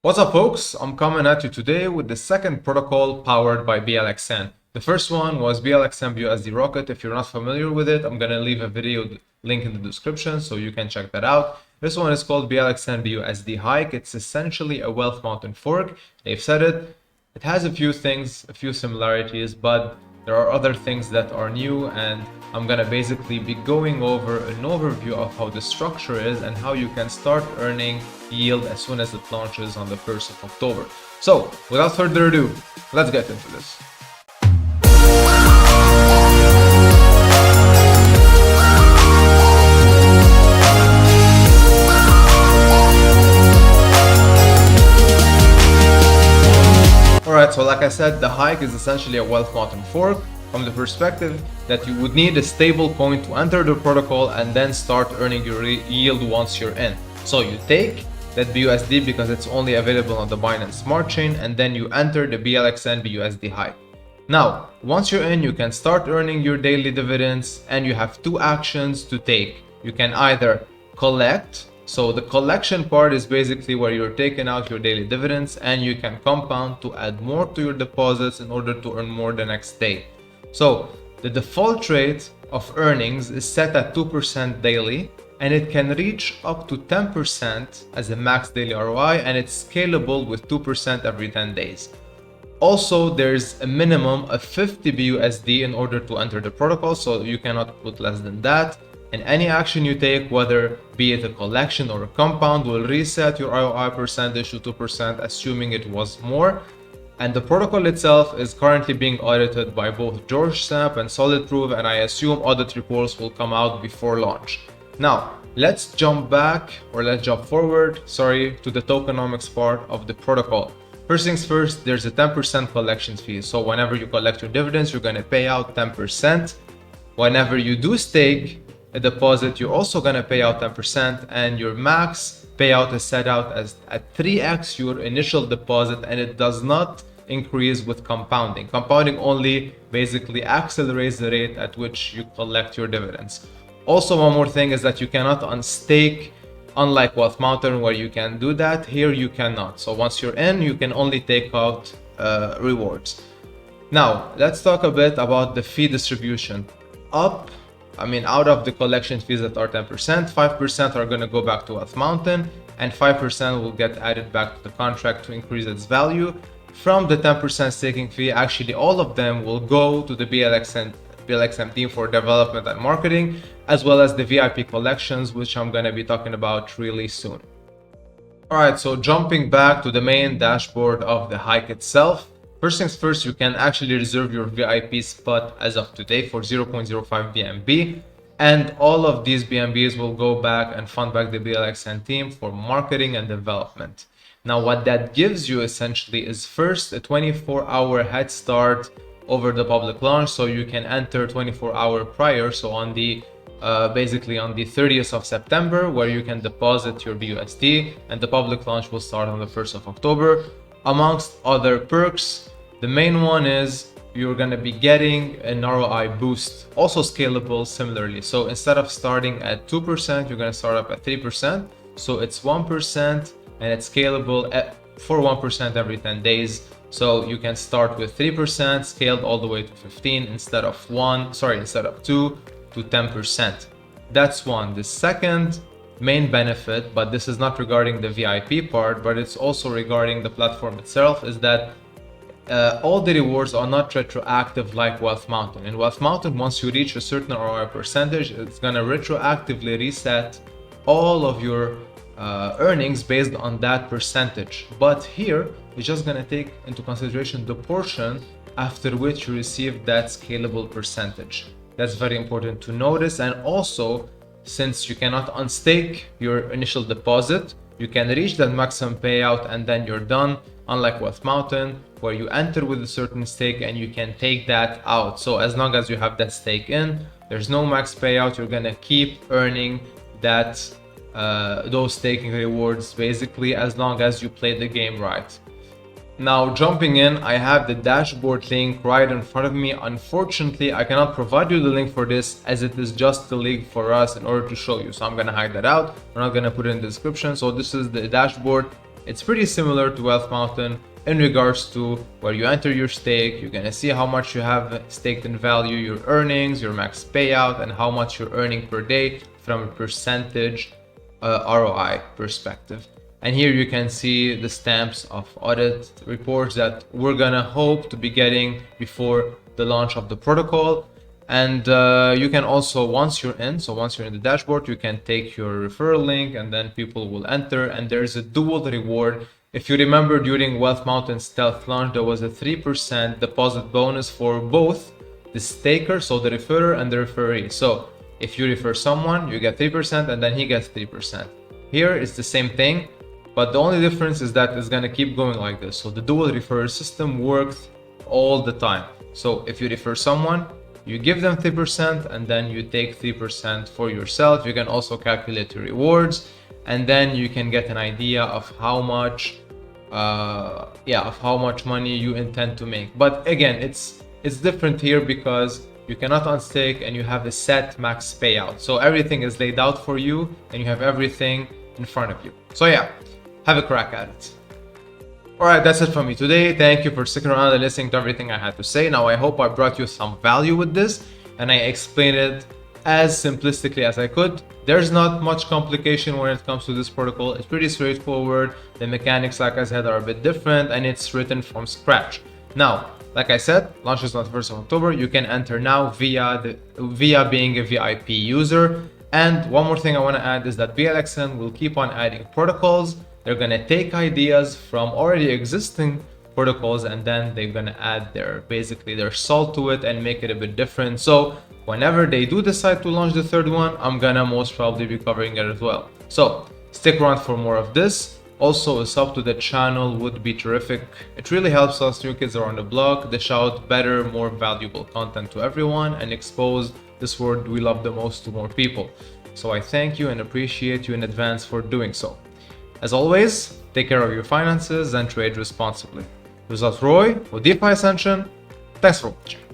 What's up, folks? I'm coming at you today with the second protocol powered by BLXN. The first one was BLXN BUSD Rocket. If you're not familiar with it, I'm gonna leave a video link in the description so you can check that out. This one is called BLXN BUSD Hike. It's essentially a wealth mountain fork. They've said it. It has a few things, a few similarities, but there are other things that are new, and I'm gonna basically be going over an overview of how the structure is and how you can start earning yield as soon as it launches on the 1st of October. So without further ado, let's get into this. Alright, so like I said, the hike is essentially a wealth mountain fork from the perspective that you would need a stable coin to enter the protocol and then start earning your yield once you're in. So you take that BUSD because it's only available on the Binance Smart Chain, and then you enter the BLXN BUSD hike. Now, once you're in, you can start earning your daily dividends, and you have two actions to take. You can either collect. So the collection part is basically where you're taking out your daily dividends, and you can compound to add more to your deposits in order to earn more the next day. So the default rate of earnings is set at 2% daily, and it can reach up to 10% as a max daily ROI, and it's scalable with 2% every 10 days. Also, there's a minimum of 50 BUSD in order to enter the protocol, so you cannot put less than that. And any action you take, whether be it a collection or a compound, will reset your ROI percentage to 2%, assuming it was more. And the protocol itself is currently being audited by both George Stamp and Solid Proof, and I assume audit reports will come out before launch. Now, let's jump forward, to the tokenomics part of the protocol. First things first, there's a 10% collection fee. So whenever you collect your dividends, you're going to pay out 10%. Whenever you do stake a deposit, you're also going to pay out 10%, and your max payout is set out as at 3x your initial deposit, and it does not increase with compounding. Compounding only basically accelerates the rate at which you collect your dividends. Also, one more thing is that you cannot unstake, unlike Wealth Mountain where you can do that. Here you cannot. So once you're in, you can only take out rewards. Now let's talk a bit about the fee distribution. Out of the collection fees that are 10%, 5% are going to go back to Wealth Mountain, and 5% will get added back to the contract to increase its value. From the 10% staking fee, actually all of them will go to the BLXN team for development and marketing, as well as the VIP collections, which I'm going to be talking about really soon. Alright, so jumping back to the main dashboard of the hike itself. First things first, you can actually reserve your VIP spot as of today for 0.05 BNB, and all of these BNBs will go back and fund back the BLXN team for marketing and development. Now what that gives you essentially is first a 24-hour head start over the public launch, so you can enter 24-hour prior, so on the basically on the 30th of September, where you can deposit your BUSD, and the public launch will start on the 1st of October. Amongst other perks, the main one is you're going to be getting an ROI boost, also scalable similarly. So instead of starting at 2%, you're going to start up at 3%. So it's 1%, and it's scalable for 1% every 10 days. So you can start with 3% scaled all the way to 15 instead of 2 to 10%. That's one. The second main benefit, but this is not regarding the VIP part, but it's also regarding the platform itself, is that all the rewards are not retroactive like Wealth Mountain. In Wealth Mountain, once you reach a certain ROI percentage, it's going to retroactively reset all of your earnings based on that percentage. But here, it's just going to take into consideration the portion after which you receive that scalable percentage. That's very important to notice. And also, since you cannot unstake your initial deposit, you can reach that maximum payout and then you're done, unlike Wealth Mountain where you enter with a certain stake and you can take that out. So as long as you have that stake in, there's no max payout, you're gonna keep earning that those staking rewards basically, as long as you play the game right. Now jumping in, I have the dashboard link right in front of me. Unfortunately, I cannot provide you the link for this as it is just the link for us in order to show you. So I'm going to hide that out. We're not going to put it in the description. So this is the dashboard it's pretty similar to Wealth Mountain in regards to where you enter your stake. You're gonna see how much you have staked in value, your earnings, your max payout, and how much you're earning per day from a percentage ROI perspective. And here you can see the stamps of audit reports that we're gonna hope to be getting before the launch of the protocol. And you can also, once you're in the dashboard, you can take your referral link and then people will enter, and there's a dual reward. If you remember, during Wealth Mountain Stealth launch, there was a 3% deposit bonus for both the staker, so the referrer, and the referee. So if you refer someone, you get 3% and then he gets 3%. Here it's the same thing, but the only difference is that it's gonna keep going like this. So the dual referral system works all the time. So if you refer someone, you give them 3% and then you take 3% for yourself. You can also calculate your rewards, and then you can get an idea of how much money you intend to make. But again, it's different here because you cannot unstake and you have a set max payout. So everything is laid out for you and you have everything in front of you. So yeah, have a crack at it. Alright, that's it from me today. Thank you for sticking around and listening to everything I had to say. Now, I hope I brought you some value with this and I explained it as simplistically as I could. There's not much complication when it comes to this protocol. It's pretty straightforward. The mechanics, like I said, are a bit different and it's written from scratch. Now, like I said, launch is on the 1st of October. You can enter now via being a VIP user. And one more thing I want to add is that BLXN will keep on adding protocols. They're gonna take ideas from already existing protocols and then they're gonna add their salt to it and make it a bit different. So whenever they do decide to launch the third one, I'm gonna most probably be covering it as well. So stick around for more of this. Also, a sub to the channel would be terrific. It really helps us new kids around the block dish out better, more valuable content to everyone and expose this word we love the most to more people. So I thank you and appreciate you in advance for doing so. As always, take care of your finances and trade responsibly. This was Roy with DeFi Ascension. Thanks for watching.